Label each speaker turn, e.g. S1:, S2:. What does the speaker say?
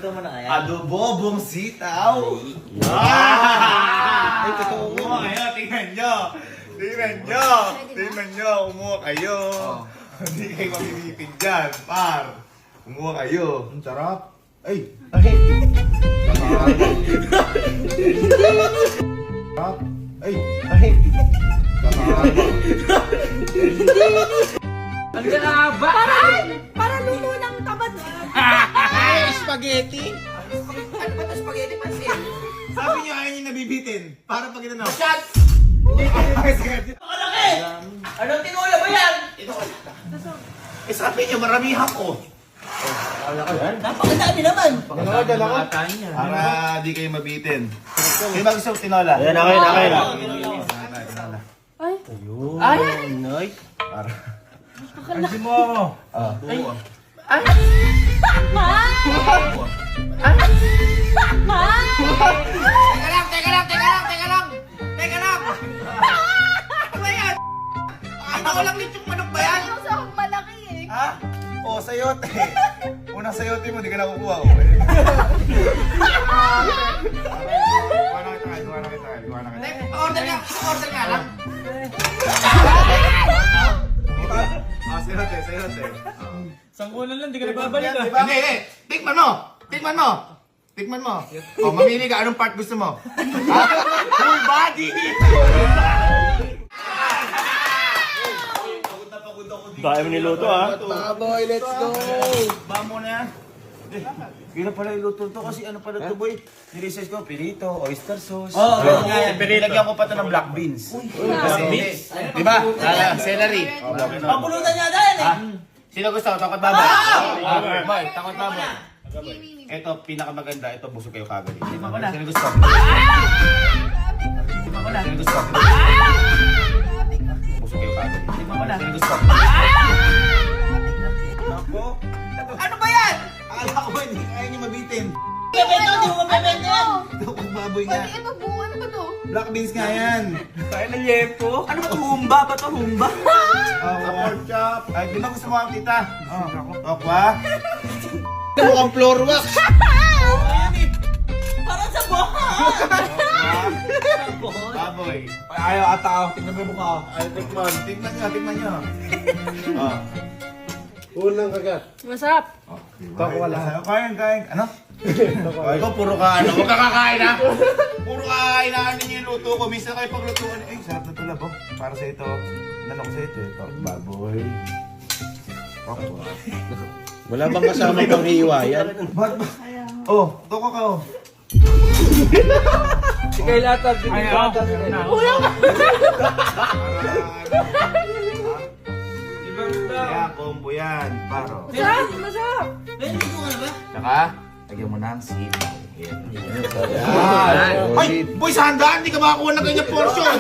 S1: Luto mo na kaya?
S2: Adobobong sitaw.
S1: Ay, totoo mo.
S2: Umuha kayo, tingnan nyo. Tingnan nyo. Tingnan nyo, umuha kayo. Hindi kayo mamimipin dyan, par. Umuha kayo.
S3: Ang sarap. Ay!
S1: Okay.
S3: Sarap. Ay!
S1: Okay.
S4: Ang gaba!
S5: Para luto ng tamad.
S1: Ay, spaghetti.
S4: Ano ba ito spaghetti pansin?
S2: Sabi nyo ayaw nyo nabibitin. Para pag ito na.
S4: Shot! Malaki! Anong tinola ba yan?
S2: Eh sabi nyo, maramihan ko.
S4: Napakadami naman!
S3: Dala ko.
S2: Para di kayo mabitin. Kayo ba gusto tinola?
S1: Ayan, okay.
S5: Ay,
S1: Ay, Noy.
S2: Para.
S3: Pansin mo ako.
S4: Ay! Teka lang! Ano ba yan? Ano ko lang lechong manok ba yan?
S5: ayaw sa akong malaki eh.
S2: Ha? O, sayote. Unang sayote mo, di ka nakukuha. Kuha na kita.
S4: Order nga lang.
S2: Sayote.
S3: Sangkulan lang, di ka nagbabalik ah.
S2: Hindi. Tikman mo. O, mamili ka. Anong part gusto mo? Ha? Full body!
S1: Dahil mo niluto, ha?
S3: Baboy, let's go!
S2: Bamo na yan. Yun na pala iluto to kasi ano pala to boy? Niresearch ko, pirito, oyster sauce. Nilagyan ko pa to ng black beans. Kasi, di ba? Celery.
S4: Pagpulutan niya dahil eh.
S2: Sino gusto? Takot baboy? Boy, takot baboy. Ito, pinakamaganda. Ito, busog kayo kagad. Sino gusto? Sino gusto? Busog kayo kagad. Sino gusto? Ako?
S4: Ano ba yan?
S2: Akala ko ba hindi kaya niyo mabitin?
S4: Bebento, di mo mabebento yan.
S2: Takot baboy nga.
S5: Pwede ito buo, ano ba to?
S2: Black beans nga yan.
S4: Kaya ng yepo. Ano ba ito? Humba ba ito? Humba?
S2: Pork chop. Ay, di ba gusto mo ang tita? Okwa?
S1: Mukhang floor wax.
S4: Parang sa buhay.
S2: Baboy.
S3: Ayaw ata ako, tingnan mo yung mukha ako.
S2: Ay, tikman nyo. Oh.
S3: Unang kagat.
S5: Masarap.
S3: Ito wala.
S2: Kain. Ano? Ay, ko, puro ka, ano? Huwag ka kakain, ha? Puro kakain na ano yung luto ko. Minsan kayo paglutuan. Ay, sarap na tulab, oh. Para sa ito. Nalo ko sa ito. Baboy. Okwa.
S1: Wala bang kasama pang hiwayan?
S2: Ba't ba? Oh, toko ka, oh.
S3: Si Kyle Atag.
S2: Kaya, combo yan. Paro.
S5: Masarap, masarap.
S4: Pwede ko nga ba?
S2: Tsaka, lagyan mo ng sitaw. Yan.
S1: Yan.
S2: Ay, boy, sa handaan, di ka makakuha ng ganyan portion.